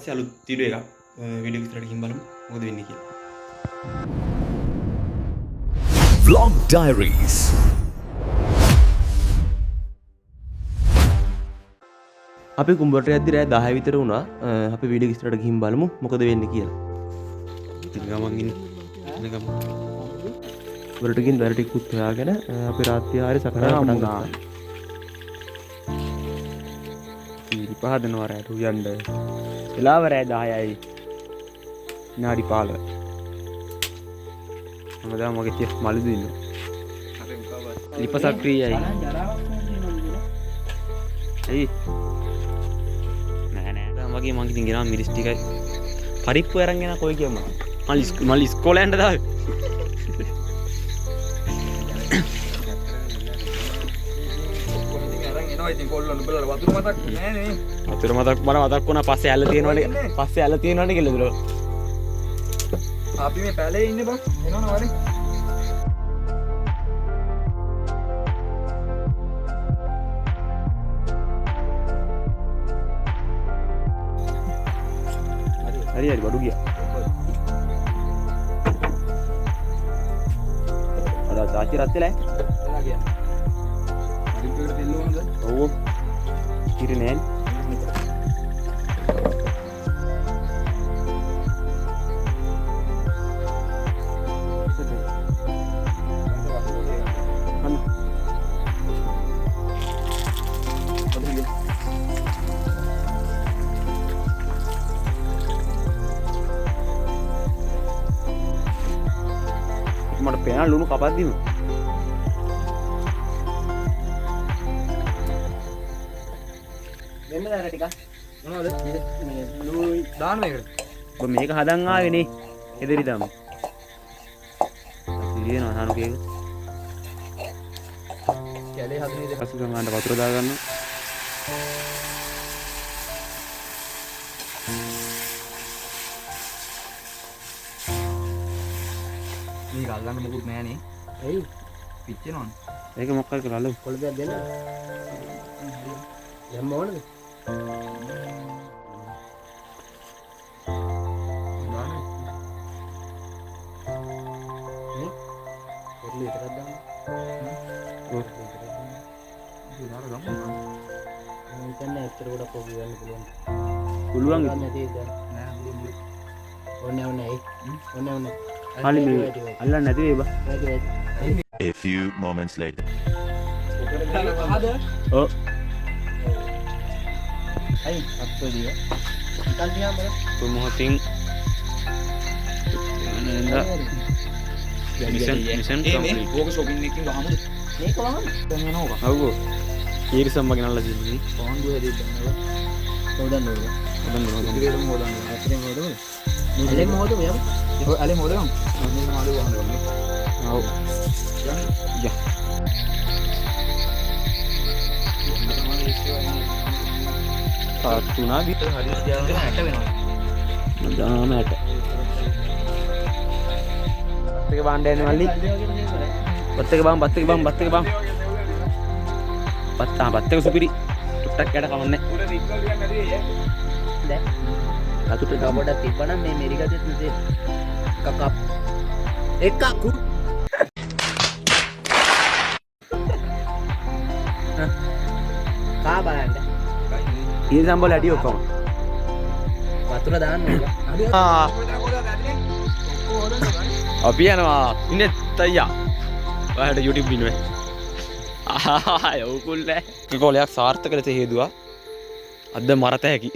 පස්සේ අලුත් වීඩියෝ එකක් වීඩියෝ විතරට ගිහින් බලමු මොකද වෙන්නේ කියලා. Vlog Diaries. අපි කුඹරට යද්දි රෑ 10 විතර වුණා. අපි වීඩියෝ ඉස්සරහට ගිහින් බලමු මොකද වෙන්නේ කියලා. ඉතින් ගමන් ඉන්න ගමන්. කුඹරට ගිහින් බැල ටිකකුත් හොයාගෙන අපි රාත්‍රී ආහාරය සකරන්න පටන් ගත්තා. ඉරි පහදනවා රැට යන්න. වෙලාව රෑ 10යි. විනාඩි 15. හැමදාම මගේ චෙෆ් මලුදු ඉන්නවා. ලිප සක්‍රියයි. එයි. නෑ මගේ මං ඉතින් ගෙනා මිරිස් ටිකයි. පරිප්පු අරන් ගෙන කොයි කියමු. මල් ඉස්කෝලේ යන්න දාවේ. වතුර මතක් මට මතක් වුණා පස්සේ ඇල්ල තියෙනවනේ කියලා දුර. අපි මේ පැලේ ඉන්නේ බං එනවනේ වරේ. හරි බඩු ගියා. අද තාච්චි රත් වෙලා ගියා. පරිප්පු එකට තෙල් ඕනද? ඔව්. කිරි නෑ. මට පේන ලුණු කපක් දිනු. මෙන්න දැන් ටිකක්. මොනවද? මේ ලුණු දාන්න මේකට. ඔබ මේක හදන් ආවේනේ. එදිරි දම. ඉරියන අහනු කේක. කැලේ හදන්නේ දෙක. පසු ගමන්ට වතුර දා ගන්න. මේක අල්ලන්න මොකුත් නෑනේ. එයි පිච්චෙනවනේ. ඒක මොකක්ද කියලා අල්ලමු. කොළඹයක් දෙන්න. යම් ඕනද? කොල්ලේ විතරක් දාන්න. ඔව්. දාලා ගමු. මම හිතන්නේ ඇත්තට ගොඩක් පොඩි වෙන්න පුළුවන්. පුළුවන්. නැති දැන්. නෑ බුලු. ඕනේ ඕනේ. හලි මේ අල්ලන්න නැති වේබා. A few moments later. ඔව්. අයි අප්පදිය. නිකන් දිහා බලන්න. කොහොමකින් මිෂන් කම්ප්ලීට්. ඕක shopping එකකින් ගහමුද? මේක වහන්න. දැන් යනවා. අවුව. ඊරිසම්ම ගෙනල්ලා දෙන්නේ. පාන්දුව හැදෙන්න හොදන්න ඕනේ. හදන්න ඉතින් මොදන්න. ඇත්තටම හොදමු. එලෙම හොදමු යමු. ඔය අලේ මොදගම්. මේ මාළු වහන්න ඕනේ. ඔව්. යා. පාතුනා විතර හරි දැන් 60 වෙනවා. දාම ඇට. පත්තක බාන්න යන්නේ මල්ලි. පත්තක බාම්. පත්තක සුපිරි. ටුට්ටක් යට කවන්නේ. දැන් අතුට ගබඩක් තිබ්බනම් මේ මෙරිකදෙත් නැතේ. එකක් කා බලන්න. ඊරිසම්බල ඇටි ඔක්කොම. වතුර දාන්න ඕන. අපි යනවා ඉන්නේ තయ్యා. ඔයාලට YouTube දිනුවේ. යවුකුල් නෑ. කෝලයක් සාර්ථක ලෙස හේදුවා. අද මරත හැකි.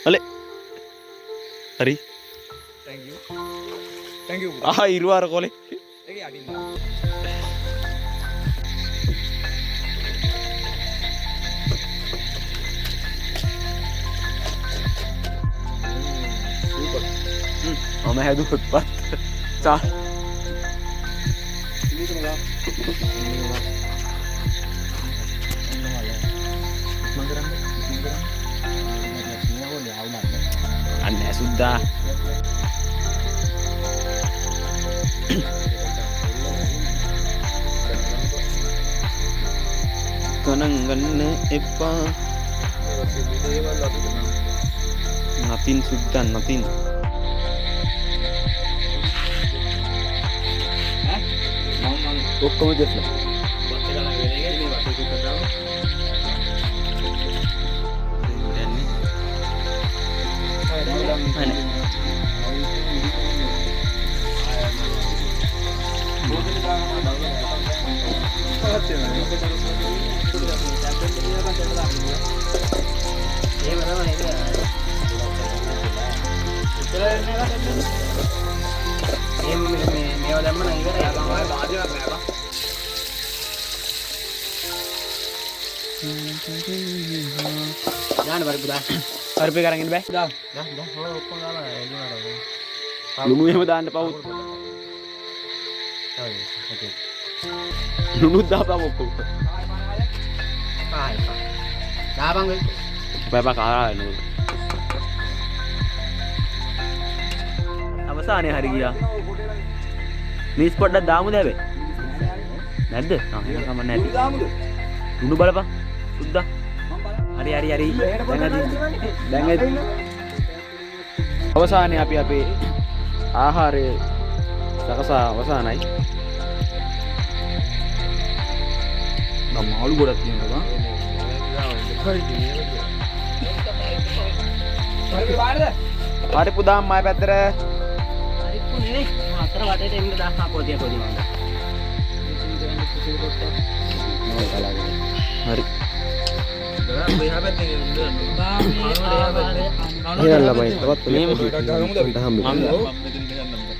අලේ. හරි. thank you ඉරුවාර කොලේ. ඒකේ අඩින්න. මම හැදුවොත් පත්. චා. අන්න සුද්දා. ගණන් ගන්න එපා. nothing Sultan nothing ඔක්කොම දෙස්ලා පරිප්පු එක අරන් ඉන්න බෑ ලුණු එහෙම දාන්න පවුත් ලුණුත් දාපම් ඔක්කොම බබා කාලා නේද අවසානයේ හරි ගියා මේ ස්පොට් එක දාමුද හැබැයි නැද්ද ආ එහෙනම් කම නැති ලුණු බලපන් සුද්දා හරි දැන් අවසානයේ අපි අපේ ආහාරය සකසා අවසానයි මම මාළු ගොඩක් තියෙනවා පරිප්පු දාම් මාය පැත්තට හරි එහෙනම් ළමයි තවත් මේම හම්බෙන්න